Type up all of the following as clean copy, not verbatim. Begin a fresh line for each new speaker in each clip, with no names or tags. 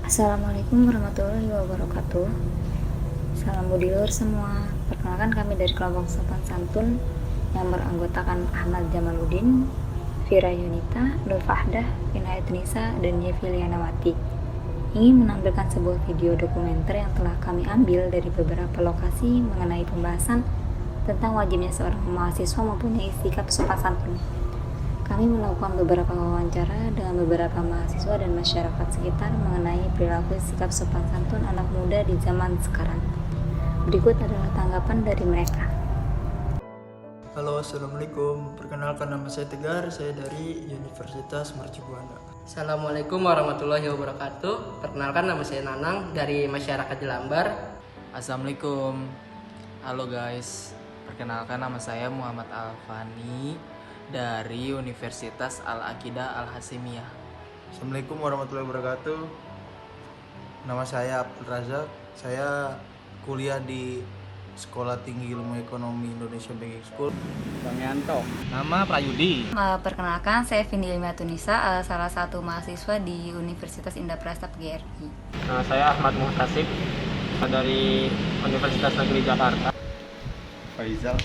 Assalamualaikum warahmatullahi wabarakatuh. Salam budilur semua. Perkenalkan kami dari kelompok sopan santun yang beranggotakan Ahmad Jamaluddin, Fira Yunita, Nur Fahdah, Inayat Nisa, dan Yeviliana Wati. Ingin menampilkan sebuah video dokumenter yang telah kami ambil dari beberapa lokasi mengenai pembahasan tentang wajibnya seorang mahasiswa mempunyai sikap sopan santun. Kami melakukan beberapa wawancara dengan beberapa mahasiswa dan masyarakat sekitar mengenai perilaku sikap sopan santun anak muda di zaman sekarang. Berikut adalah tanggapan dari mereka.
Halo, assalamualaikum. Perkenalkan, nama saya Tegar. Saya dari Universitas Mercubuana.
Assalamualaikum warahmatullahi wabarakatuh. Perkenalkan, nama saya Nanang dari masyarakat Jelambar.
Assalamualaikum. Halo guys. Perkenalkan, nama saya Muhammad Alfani dari Universitas Al-Aqidah Al-Hasimiyah.
Assalamualaikum warahmatullahi wabarakatuh. Nama saya Abdul Razak. Saya kuliah di Sekolah Tinggi Ilmu Ekonomi Indonesia Banking School.
Bang Yanto. Nama Prayudi.
Perkenalkan, saya Vindi Limatunisa, salah satu mahasiswa di Universitas Indah Prasta PGRI.
Nah, saya Ahmad Muhtasib dari Universitas Negeri Jakarta.
Faizal.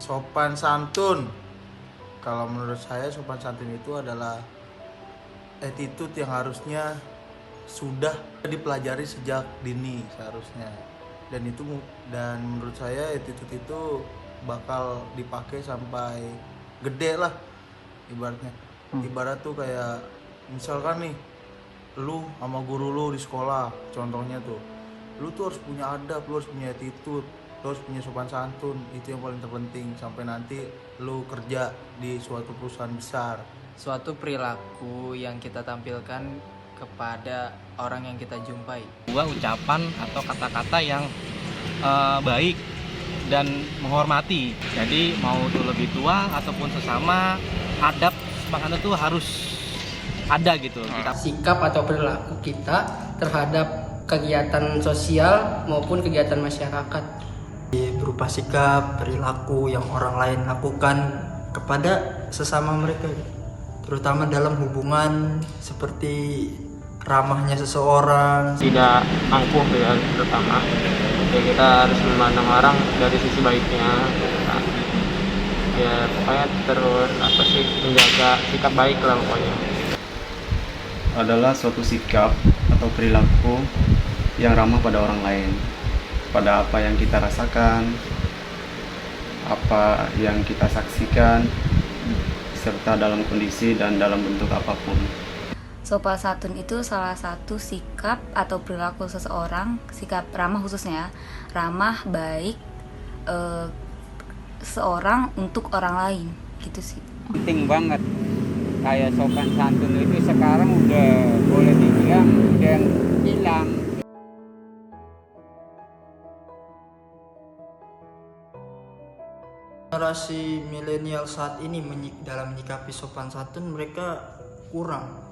Sopan santun. Kalau menurut saya sopan santun itu adalah attitude yang harusnya sudah dipelajari sejak dini seharusnya. Dan menurut saya attitude itu bakal dipakai sampai gede lah ibaratnya. Ibarat tuh kayak misalkan nih lu sama guru lu di sekolah, contohnya tuh lu tuh harus punya adab, lu harus punya attitude, lu harus punya sopan santun. Itu yang paling terpenting sampai nanti lu kerja di suatu perusahaan besar.
Suatu perilaku yang kita tampilkan kepada orang yang kita jumpai.
Dua ucapan atau kata-kata yang baik dan menghormati. Jadi mau itu lebih tua ataupun sesama, adab semangat itu harus ada gitu.
Sikap atau perilaku kita terhadap kegiatan sosial maupun kegiatan masyarakat.
Berupa sikap, perilaku yang orang lain lakukan kepada sesama mereka, terutama dalam hubungan seperti ramahnya seseorang.
Tidak angkuh ya, terutama ya, kita harus memandang orang dari sisi baiknya. Ya pokoknya terus menjaga sikap baik lah pokoknya.
Adalah suatu sikap atau perilaku yang ramah pada orang lain, pada apa yang kita rasakan, apa yang kita saksikan, serta dalam kondisi dan dalam bentuk apapun.
Sopan santun itu salah satu sikap atau perilaku seseorang, sikap ramah khususnya, ramah baik seorang untuk orang lain, gitu sih.
Penting banget. Kayak sopan santun itu sekarang udah boleh dibilang udah hilang.
Generasi milenial saat ini dalam menyikapi sopan santun mereka kurang.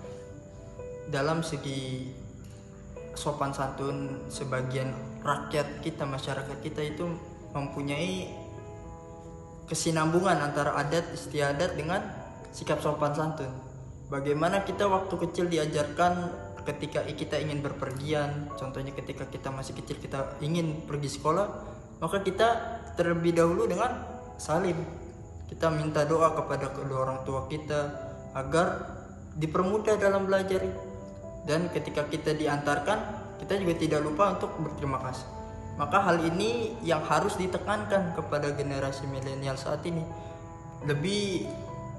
Dalam segi sopan santun, sebagian rakyat kita, masyarakat kita itu mempunyai kesinambungan antara adat istiadat dengan sikap sopan santun. Bagaimana kita waktu kecil diajarkan ketika kita ingin berpergian, contohnya ketika kita masih kecil kita ingin pergi sekolah, maka kita terlebih dahulu dengan salim. Kita minta doa kepada kedua orang tua kita agar dipermudah dalam belajar. Dan ketika kita diantarkan, kita juga tidak lupa untuk berterima kasih. Maka hal ini yang harus ditekankan kepada generasi milenial saat ini. Lebih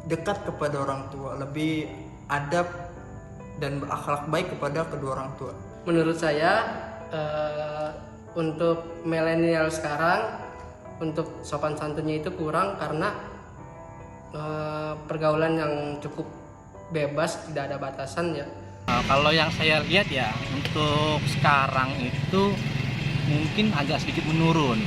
dekat kepada orang tua, lebih adab dan berakhlak baik kepada kedua orang tua.
Menurut saya untuk milenial sekarang, untuk sopan santunnya itu kurang karena pergaulan yang cukup bebas, tidak ada batasan ya.
Kalau yang saya lihat ya, untuk sekarang itu mungkin agak sedikit menurun.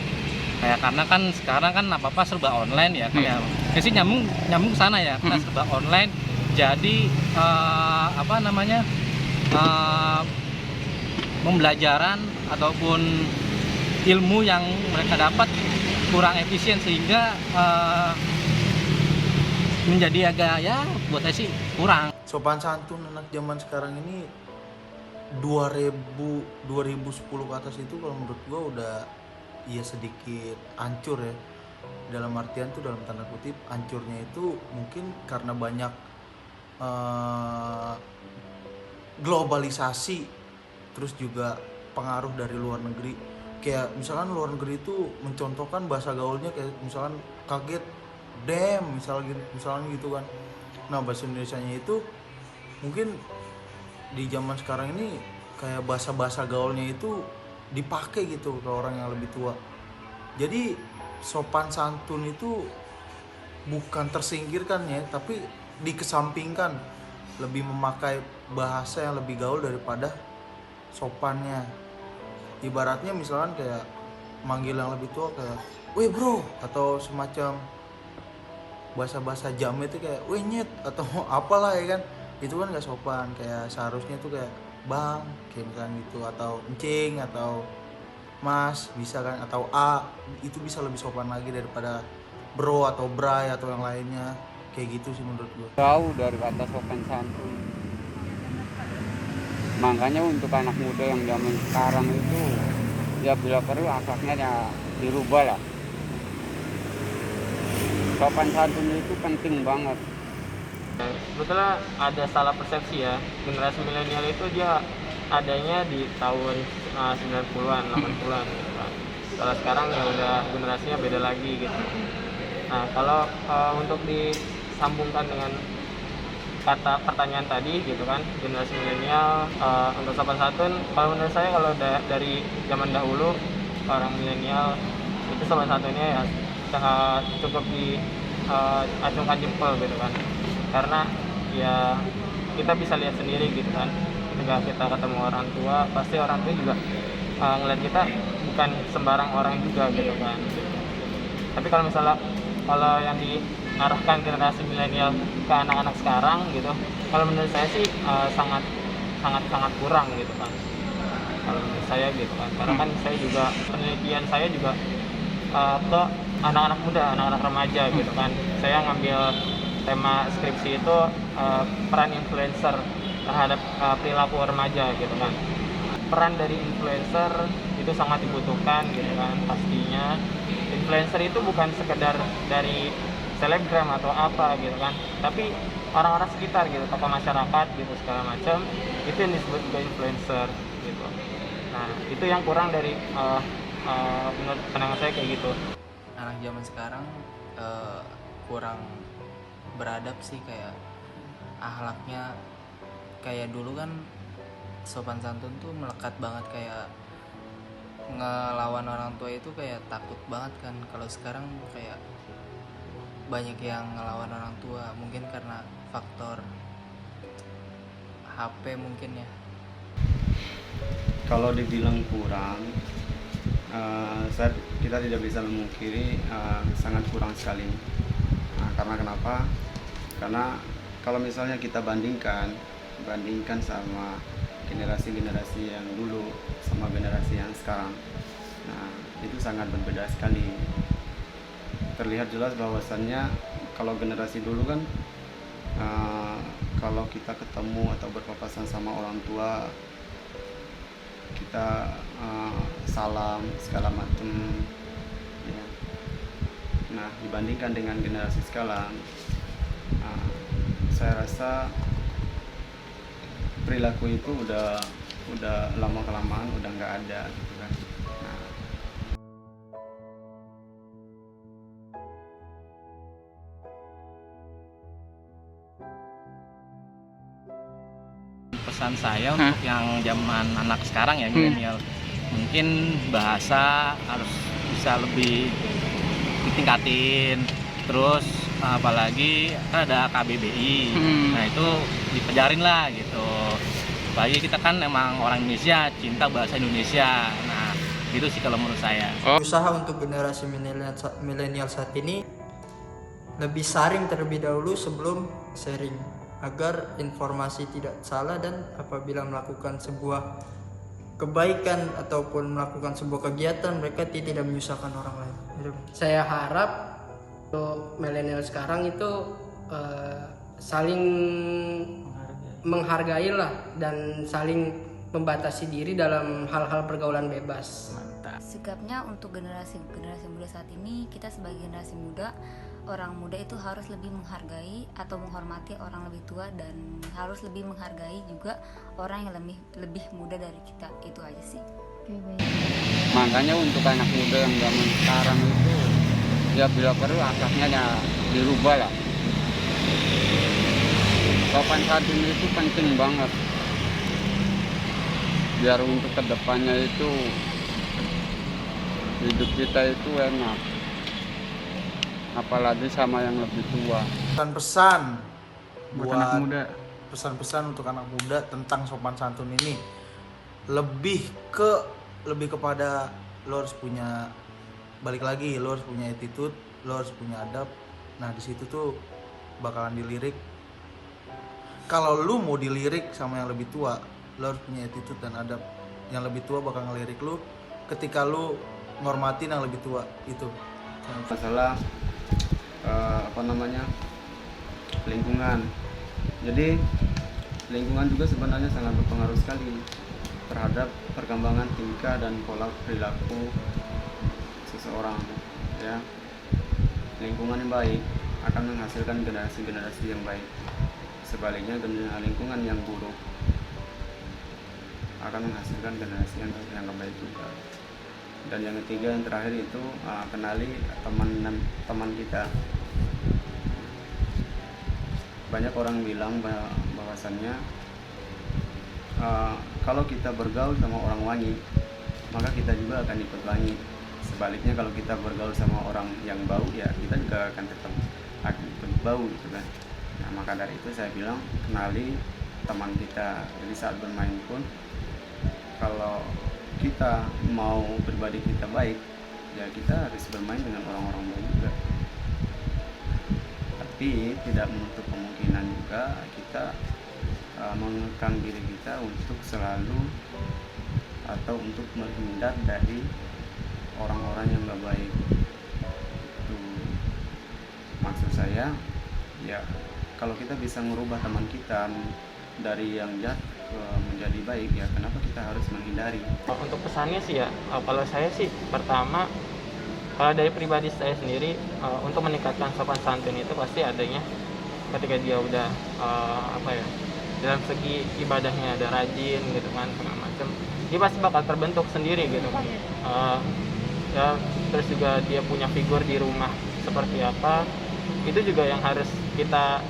Kayak karena kan sekarang kan apa serba online ya, kayak sih nyambung ke sana ya, karena serba online. Jadi pembelajaran ataupun ilmu yang mereka dapat kurang efisien sehingga menjadi agak ya buat saya sih kurang.
Sopan santun anak zaman sekarang ini 2010 ke atas itu kalau menurut gua udah ya sedikit hancur ya. Dalam artian tuh dalam tanda kutip hancurnya itu mungkin karena banyak globalisasi, terus juga pengaruh dari luar negeri. Kayak misalkan luar negeri itu mencontohkan bahasa gaulnya kayak misalkan kaget, damn, misalnya gitu kan. Nah bahasa Indonesianya itu mungkin di zaman sekarang ini kayak bahasa gaulnya itu dipakai gitu ke orang yang lebih tua. Jadi sopan santun itu bukan tersingkirkan ya, tapi dikesampingkan, lebih memakai bahasa yang lebih gaul daripada sopannya. Ibaratnya misalkan kayak manggil yang lebih tua kayak weh bro, atau semacam bahasa jam itu kayak weh nyet atau apalah ya kan, itu kan gak sopan. Kayak seharusnya tuh kayak bang, kayak misalkan gitu, atau encing, atau mas bisa kan, atau a, itu bisa lebih sopan lagi daripada bro atau bray atau yang lainnya. Kayak gitu sih menurut gue.
Jauh dari kata sopan santun. Makanya untuk anak muda yang zaman sekarang itu ya bila perlu akhlaknya ya dirubah lah. Sopan santun itu penting banget.
Sebetulnya ada salah persepsi ya, generasi milenial itu dia adanya di tahun 90-an, 80-an gitu kan. Kalau sekarang ya udah generasinya beda lagi gitu. Nah kalau untuk disambungkan dengan kata pertanyaan tadi gitu kan, generasi milenial untuk sopan santun, kalau menurut saya kalau dari zaman dahulu orang milenial itu sopan santunnya ya cukup diacungkan jempol gitu kan, karena ya kita bisa lihat sendiri gitu kan, ketika kita ketemu orang tua pasti orang tua juga ngeliat kita bukan sembarang orang juga gitu kan. Tapi kalau misalnya yang diarahkan generasi milenial ke anak-anak sekarang gitu, kalau menurut saya sih sangat kurang gitu kan, kalau menurut saya gitu kan, karena kan saya juga penelitian saya juga ke anak-anak muda, anak-anak remaja gitu kan. Saya ngambil tema skripsi itu peran influencer terhadap perilaku remaja gitu kan. Peran dari influencer itu sangat dibutuhkan gitu kan pastinya. Influencer itu bukan sekedar dari selebgram atau apa gitu kan, tapi orang-orang sekitar gitu, tokoh masyarakat gitu segala macam, itu yang disebut sebagai influencer gitu. Nah itu yang kurang dari menurut pandangan saya kayak gitu.
Anak zaman sekarang kurang beradab sih, kayak akhlaknya kayak dulu kan sopan santun tuh melekat banget, kayak ngelawan orang tua itu kayak takut banget kan. Kalau sekarang kayak banyak yang ngelawan orang tua, mungkin karena faktor HP mungkin ya.
Kalau dibilang kurang, kita tidak bisa memungkiri sangat kurang sekali. Karena kenapa? Karena kalau misalnya kita bandingkan sama generasi yang dulu sama generasi yang sekarang, nah itu sangat berbeda sekali. Terlihat jelas bahwasannya kalau generasi dulu kan kalau kita ketemu atau berpapasan sama orang tua, kita salam segala macam ya. Nah dibandingkan dengan generasi sekarang, saya rasa perilaku itu udah lama kelamaan udah nggak ada gitu kan.
Pesan saya untuk yang zaman anak sekarang ya, milenial, mungkin bahasa harus bisa lebih ditingkatin. Terus apalagi kan ada KBBI, nah itu dipejarin lah gitu. Apalagi kita kan emang orang Indonesia, cinta bahasa Indonesia. Nah gitu sih kalau menurut saya.
Usaha untuk generasi milenial saat ini lebih saring terlebih dahulu sebelum sharing, agar informasi tidak salah, dan apabila melakukan sebuah kebaikan ataupun melakukan sebuah kegiatan mereka tidak menyusahkan orang lain.
Saya harap untuk milenial sekarang itu saling menghargai lah dan saling membatasi diri dalam hal-hal pergaulan bebas.
Sikapnya untuk generasi muda saat ini, kita sebagai generasi muda, orang muda itu harus lebih menghargai atau menghormati orang lebih tua, dan harus lebih menghargai juga orang yang lebih muda dari kita. Itu aja sih.
Makanya untuk anak muda yang zaman sekarang itu ya bila perlu akhlaknya ya dirubah lah. Sopan santun itu penting banget biar untuk kedepannya itu hidup kita itu enak, apalagi sama yang lebih tua.
Pesan-pesan
Buat anak muda.
Pesan-pesan untuk anak muda tentang sopan santun ini lebih kepada lo harus punya, balik lagi, lo harus punya attitude, lo harus punya adab. Nah di situ tuh bakalan dilirik. Kalau lu mau dilirik sama yang lebih tua, lo harus punya attitude dan adab. Yang lebih tua bakal ngelirik lu ketika lu ngormatin yang lebih tua itu.
Masalah lingkungan. Jadi lingkungan juga sebenarnya sangat berpengaruh sekali terhadap perkembangan tingkah dan pola perilaku seseorang, ya. Lingkungan yang baik akan menghasilkan generasi-generasi yang baik. Sebaliknya lingkungan yang buruk akan menghasilkan generasi yang baik juga. Dan yang ketiga, yang terakhir itu kenali teman kita. Banyak orang bilang bahwasannya kalau kita bergaul sama orang wangi, maka kita juga akan ikut wangi. Sebaliknya kalau kita bergaul sama orang yang bau, ya kita juga akan tetap ikut bau gitu kan. Nah, maka dari itu saya bilang kenali teman kita. Jadi saat bermain pun kalau kita mau pribadi kita baik, ya kita harus bermain dengan orang-orang baik juga. Tapi tidak menutup kemungkinan juga kita mengekang diri kita untuk selalu atau untuk menghindar dari orang-orang yang gak baik. Itu maksud saya, ya kalau kita bisa merubah teman kita dari yang jahat menjadi baik, ya kenapa kita harus menghindari?
Untuk pesannya sih ya, kalau saya sih pertama, kalau dari pribadi saya sendiri, untuk meningkatkan sopan santun itu pasti adanya ketika dia udah dalam segi ibadahnya ada rajin gitu kan, segala macam, dia pasti bakal terbentuk sendiri gitu kan. Ya terus juga dia punya figur di rumah seperti apa, itu juga yang harus kita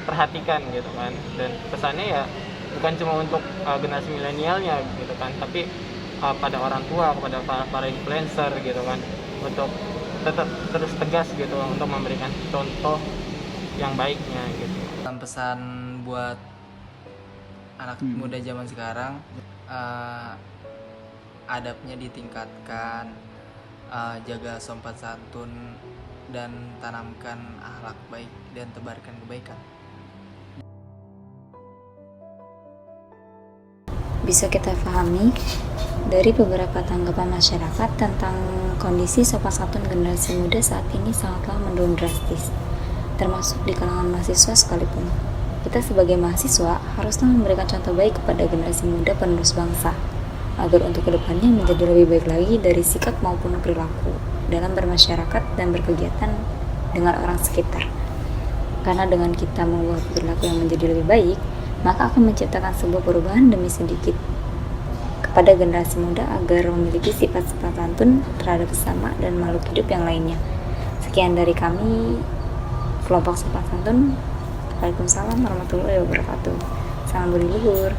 perhatikan gitu kan. Dan pesannya ya bukan cuma untuk generasi milenialnya gitu kan, tapi pada orang tua, kepada para influencer gitu kan, untuk tetap terus tegas gitu untuk memberikan contoh yang baiknya gitu.
Pesan buat anak muda zaman sekarang, adabnya ditingkatkan, jaga sopan santun, dan tanamkan akhlak baik dan tebarkan kebaikan.
Bisa kita pahami dari beberapa tanggapan masyarakat tentang kondisi sopan santun generasi muda saat ini sangatlah menurun drastis, termasuk di kalangan mahasiswa sekalipun. Kita sebagai mahasiswa haruslah memberikan contoh baik kepada generasi muda penerus bangsa, agar untuk kedepannya menjadi lebih baik lagi dari sikap maupun perilaku dalam bermasyarakat dan berkegiatan dengan orang sekitar. Karena dengan kita membuat perilaku yang menjadi lebih baik, maka akan menciptakan sebuah perubahan demi sedikit kepada generasi muda agar memiliki sifat-sifat santun terhadap sesama dan makhluk hidup yang lainnya. Sekian dari kami, kelompok sopan santun. Waalaikumsalam warahmatullahi wabarakatuh. Salam budi luhur.